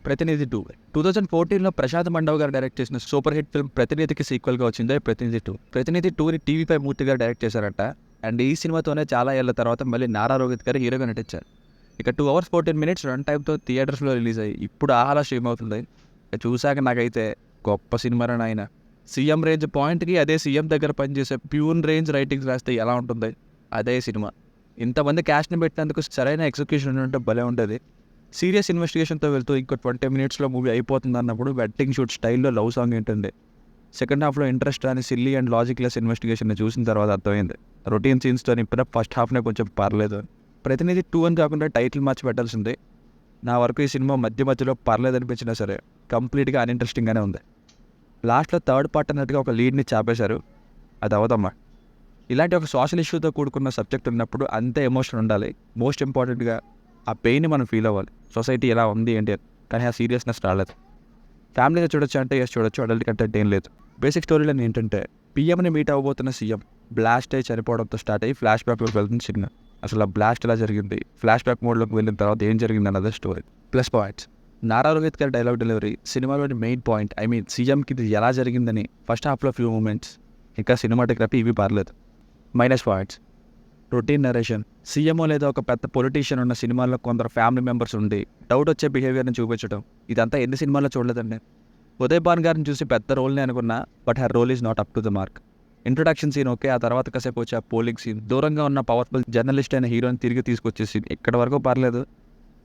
ప్రతినిధి 2 2014లో ప్రశాంత్ మండవ్ గారు డైరెక్ట్ చేసిన సూపర్ హిట్ ఫిల్మ్ ప్రతినిధికి సీక్వెల్గా వచ్చింది ప్రతినిధి 2. ప్రతినిధి 2ని టీవీ5 మూర్తి గారు డైరెక్ట్ చేశారట. అండ్ ఈ సినిమాతోనే చాలా ఏళ్ల తర్వాత మళ్ళీ నారా రోహిత్ గారు హీరోగా నటించారు. ఇక 2 hours 14 minutes రన్ టైంతో థియేటర్స్లో రిలీజ్ అయ్యి ఇప్పుడు ఆహార స్ట్రీమ్ అవుతుంది. ఇక చూశాక నాకైతే గొప్ప సినిమా ఆయన. సీఎం రేంజ్ పాయింట్కి అదే సీఎం దగ్గర పనిచేసే ప్యూన్ రేంజ్ రైటింగ్స్ రాస్తే ఎలా ఉంటుంది అదే సినిమా. ఇంతమంది క్యాస్ట్ని పెట్టినందుకు సరైన ఎగ్జిక్యూషన్ ఉంటే భలే ఉంటుంది. సీరియస్ ఇన్వెస్టిగేషన్తో వెళ్తూ ఇంకో 20 minutesలో మూవీ అయిపోతుంది అన్నప్పుడు వెడ్డింగ్ షూట్ స్టైల్లో లవ్ సాంగ్ ఉంటుంది. సెకండ్ హాఫ్లో ఇంట్రెస్ట్ అని సిల్లీ అండ్ లాజిక్లెస్ ఇన్వెస్టిగేషన్ చూసిన తర్వాత అర్థమైంది రొటీన్ సీన్స్తో నింపిన ఫస్ట్ హాఫ్నే కొంచెం పర్లేదు. ప్రతినిధి 2 అని కాకుండా టైటిల్ మార్చి పెట్టాల్సింది. నా వరకు ఈ సినిమా మధ్యలో పర్లేదు అనిపించినా సరే కంప్లీట్గా అన్ఇంట్రెస్టింగ్గానే ఉంది. లాస్ట్లో థర్డ్ పార్ట్ అన్నట్టుగా ఒక లీడ్ని చాపేశారు. అది అవదమ్మా. ఇలాంటి ఒక సోషల్ ఇష్యూతో కూడుకున్న సబ్జెక్ట్ ఉన్నప్పుడు అంతే ఎమోషన్ ఉండాలి. మోస్ట్ ఇంపార్టెంట్గా ఆ పెయిన్ని మనం ఫీల్ అవ్వాలి. సొసైటీ ఎలా ఉంది ఏంటి అని. కానీ ఆ సీరియస్నెస్ రాలేదు. ఫ్యామిలీగా చూడొచ్చు అంటే చూడొచ్చు, అడల్ట్ కంటెంట్ ఏం లేదు. బేసిక్ స్టోరీలో ఏంటంటే పిఎంని మీట్ అవ్వబోతున్న సీఎం బ్లాస్ట్ అయ్యి చనిపోవడంతో స్టార్ట్ అయ్యి ఫ్లాష్ బ్యాక్లోకి వెళ్తుంది సినిమా. అసలు ఆ బ్లాస్ట్ ఎలా జరిగింది, ఫ్లాష్ బ్యాక్ మోడ్లోకి వెళ్ళిన తర్వాత ఏం జరిగింది అన్నదే story. Plus points: Nara Rohit గారి డైలాగ్ డెలివరీ సినిమాలోని మెయిన్ పాయింట్. సీఎంకి ఇది ఎలా జరిగిందని ఫస్ట్ హాఫ్లో ఫ్యూ మూమెంట్స్. ఇంకా సినిమాటోగ్రఫీ ఇవి పర్లేదు. Minus points: routine narration. CMO లేదా ఒక పెద్ద పొలిటీషియన్ ఉన్న సినిమాల్లో కొందరు ఫ్యామిలీ మెంబర్స్ ఉండి డౌట్ వచ్చే బిహేవియర్ని చూపించడం, ఇదంతా ఎన్ని సినిమాల్లో చూడలేదండి. ఉదయ్ భాన్ గారిని చూసి పెద్ద రోల్ని అనుకున్నా, but her role is not up to the mark. Introduction scene okay, ఆ తర్వాత కాసేపు వచ్చే ఆ పోలింగ్ సీన్, దూరంగా ఉన్న పవర్ఫుల్ జర్నలిస్ట్ అయిన హీరోని తిరిగి తీసుకొచ్చే సీన్ ఇక్కడ వరకు పర్లేదు.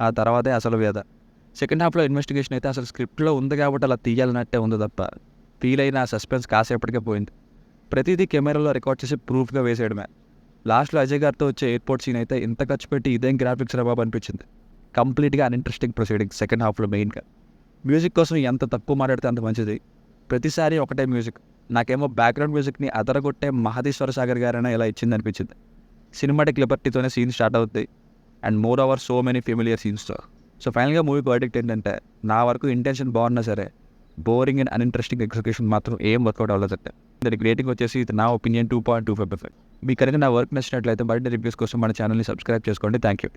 ఆ తర్వాతే అసలు వేద. సెకండ్ హాఫ్లో ఇన్వెస్టిగేషన్ అయితే అసలు స్క్రిప్ట్లో ఉంది కాబట్టి అలా తీయాలన్నట్టే ఉంది తప్ప ఫీల్ అయిన ఆ సస్పెన్స్ కాసేపటికే పోయింది. ప్రతిదీ కెమెరాలో రికార్డ్ చేసి ప్రూఫ్గా వేసేయడమే. లాస్ట్లో అజయ్ గారితో వచ్చే ఎయిర్పోర్ట్ సీన్ అయితే ఇంత ఖర్చు పెట్టి ఇదేం గ్రాఫిక్స్ రా బాబు అనిపించింది. కంప్లీట్గా అన్ఇంట్రెస్టింగ్ ప్రొసీడింగ్ సెకండ్ హాఫ్లో మెయిన్గా. మ్యూజిక్ కోసం ఎంత తక్కువ మాట్లాడితే అంత మంచిది. ప్రతిసారి ఒకటే మ్యూజిక్. నాకేమో బ్యాక్గ్రౌండ్ మ్యూజిక్ని అదరగొట్టే మహదీశ్వర సాగర్ గారైనా ఇలా ఇచ్చింది అనిపించింది. సినిమాటిక్ లిబర్టీతోనే సీన్ స్టార్ట్ అవుతాయి and moreover so many familiar సీన్స్తో. సో ఫైనల్గా మూవీ వర్డిక్ట్ ఏంటంటే నా వరకు ఇంటెన్షన్ బాగున్నా సరే బోరింగ్ అండ్ అన్ఇంట్రెస్టింగ్ ఎగ్జిక్యూషన్ మాత్రం ఏం వర్కౌట్ అవ్వలేదంటే. దానికి రేటింగ్ వచ్చేసి ఇది నా ఒపీనియన్ 2.25. మీకు కనుక నా వర్క్ నచ్చినట్లయితే మరిన్ని రివ్యూస్ కోసం మన ఛానల్ని సబ్స్క్రైబ్ చేసుకోండి. Thank you.